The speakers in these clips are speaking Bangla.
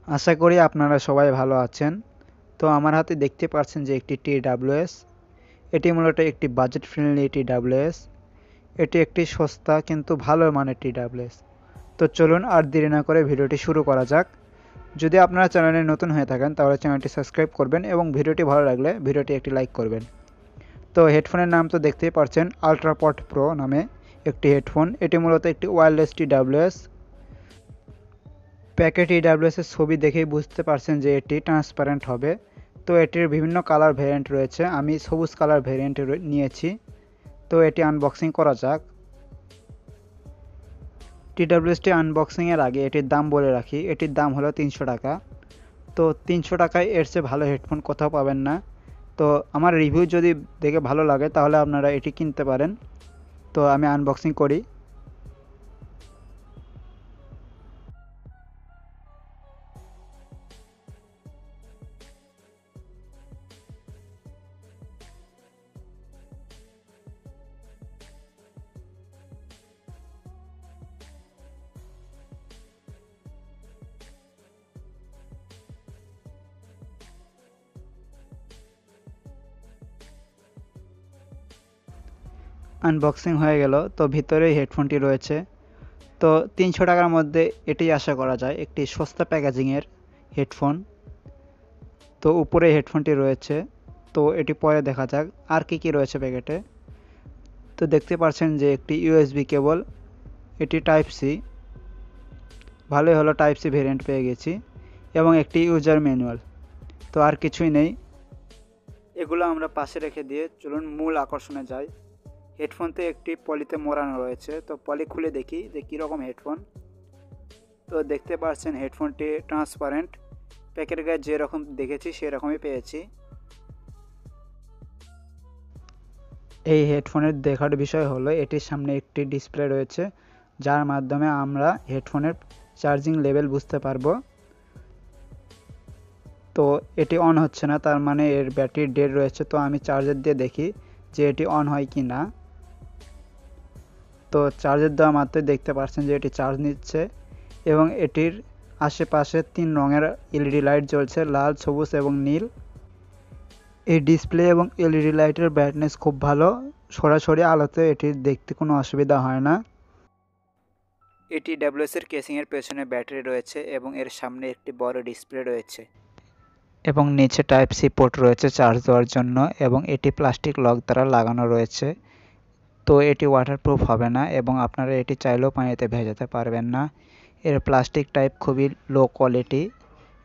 আশা করি আপনারা সবাই ভালো আছেন। তো আমার হাতে দেখতে পাচ্ছেন যে একটি TWS। এটি মূলত একটি বাজেট ফ্রেন্ডলি TWS। এটি একটি সস্তা কিন্তু ভালো মানের TWS। তো চলুন আর দেরি না করে ভিডিওটি শুরু করা যাক। যদি আপনারা চ্যানেলে নতুন হয়ে থাকেন তাহলে চ্যানেলটি সাবস্ক্রাইব করবেন এবং ভিডিওটি ভালো লাগলে ভিডিওটি একটি লাইক করবেন। তো হেডফোনের নাম তো দেখতেই পাচ্ছেন, আল্ট্রাপড প্রো নামে একটি হেডফোন। এটি মূলত একটি ওয়্যারলেস TWS। প্যাকেট TWS এর ছবি দেখেই বুঝতে পারছেন যে এটি ট্রান্সপারেন্ট হবে। তো এটির বিভিন্ন কালার ভেরিয়েন্ট রয়েছে, আমি সবুজ কালার ভেরিয়েন্ট নিয়েছি। তো এটি আনবক্সিং করা যাক। TWSটি আনবক্সিং এর আগে এটির দাম বলে রাখি, এটির দাম হলো 300 টাকা। তো 300 টাকায় এর চেয়ে ভালো হেডফোন কোথাও পাবেন না। তো আমার রিভিউ যদি দেখে ভালো লাগে তাহলে আপনারা এটি কিনতে পারেন। তো আমি আনবক্সিং করি। আনবক্সিং হয়ে গেল। তো ভিতরেই হেডফোনটি রয়েছে। তো 300 টাকার মধ্যে এটি আশা করা যায় একটি সস্তা প্যাকেজিংয়ের হেডফোন। তো উপরে হেডফোনটি রয়েছে। তো এটি পরে দেখা যাক আর কি রয়েছে প্যাকেটে। তো দেখতে পাচ্ছেন যে একটি ইউএসবি কেবল, এটি টাইপ সি। ভালোই হলো, টাইপ সি ভেরিয়েন্ট পেয়ে গেছি। এবং একটি ইউজার ম্যানুয়াল। তো আর কিছুই নেই। এগুলো আমরা পাশে রেখে দিয়ে চলুন মূল আকর্ষণে যাই। হেডফোনতে একটি পলিতে মোড়ানো রয়েছে। তো পলি খুলে দেখি যে কীরকম হেডফোন। তো দেখতে পাচ্ছেন হেডফোনটি ট্রান্সপারেন্ট। প্যাকেটের গায়ে যেরকম দেখেছি সেরকমই পেয়েছি। এই হেডফোনের দেখার বিষয় হলো এটির সামনে একটি ডিসপ্লে রয়েছে, যার মাধ্যমে আমরা হেডফোনের চার্জিং লেভেল বুঝতে পারবো। তো এটি অন হচ্ছে না, তার মানে এর ব্যাটারি ডেড রয়েছে। তো আমি চার্জার দিয়ে দেখি যে এটি অন হয় কি না। তো চার্জার দেওয়া মাত্রই দেখতে পাচ্ছেন যে এটি চার্জ নিচ্ছে এবং এটির আশেপাশে 3 রঙের এলইডি লাইট জ্বলছে, লাল, সবুজ এবং নীল। এই ডিসপ্লে এবং এলইডি লাইটের ব্রাইটনেস খুব ভালো, সরাসরি আলোতে এটির দেখতে কোনো অসুবিধা হয় না। এটি TWS এর কেসিংয়ের পেছনে ব্যাটারি রয়েছে এবং এর সামনে একটি বড় ডিসপ্লে রয়েছে এবং নিচে টাইপ সি পোর্ট রয়েছে চার্জ দেওয়ার জন্য এবং এটি প্লাস্টিক লক দ্বারা লাগানো রয়েছে। তো এটি ওয়াটারপ্রুফ হবে না এবং আপনারা এটি চাইলেও পানিতে ভেজাতে পারবেন না। এর প্লাস্টিক টাইপ খুবই লো কোয়ালিটি,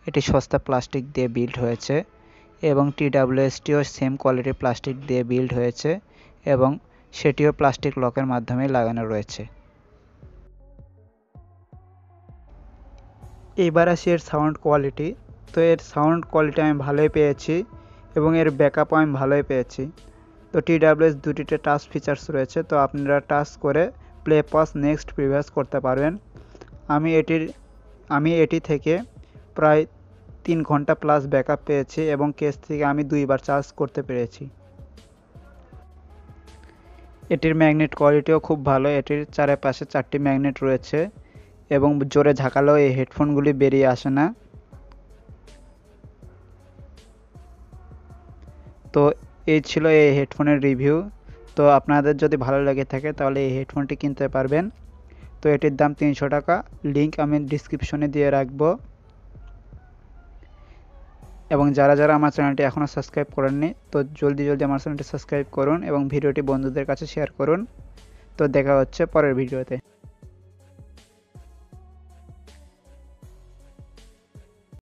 এটি সস্তা প্লাস্টিক দিয়ে বিল্ড হয়েছে এবং TWSটিও সেম কোয়ালিটির প্লাস্টিক দিয়ে বিল্ড হয়েছে এবং সেটিও প্লাস্টিক লকের মাধ্যমে লাগানো রয়েছে। এইবার আসি এর সাউন্ড কোয়ালিটি। তো এর সাউন্ড কোয়ালিটি আমি ভালোই পেয়েছি এবং এর ব্যাকআপও আমি ভালোই পেয়েছি। তো TWS দুটিতে টাচ ফিচার্স রয়েছে, তো আপনারা টাচ করে প্লে, পজ, নেক্সট, প্রিভিয়াস করতে পারবেন। আমি এটি থেকে প্রায় 3 ঘন্টা প্লাস ব্যাকআপ পেয়েছি এবং কেস থেকে আমি 2বার চার্জ করতে পেরেছি। এটির ম্যাগনেট কোয়ালিটিও খুব ভালো, এটির চারপাশে 4টি ম্যাগনেট রয়েছে এবং জোরে ঝাঁকালেও এই হেডফোনগুলি বেরিয়ে আসে না। তো এই ছিল এই হেডফোনের রিভিউ। তো আপনাদের যদি ভালো লেগে থাকে তাহলে এই হেডফোনটি কিনতে পারবেন। তো এটির দাম 300 টাকা, লিঙ্ক আমি ডিসক্রিপশনে দিয়ে রাখবো। এবং যারা যারা আমার চ্যানেলটি এখনও সাবস্ক্রাইব করেননি তো জলদি আমার চ্যানেলটি সাবস্ক্রাইব করুন এবং ভিডিওটি বন্ধুদের কাছে শেয়ার করুন। তো দেখা হচ্ছে পরের ভিডিওতে।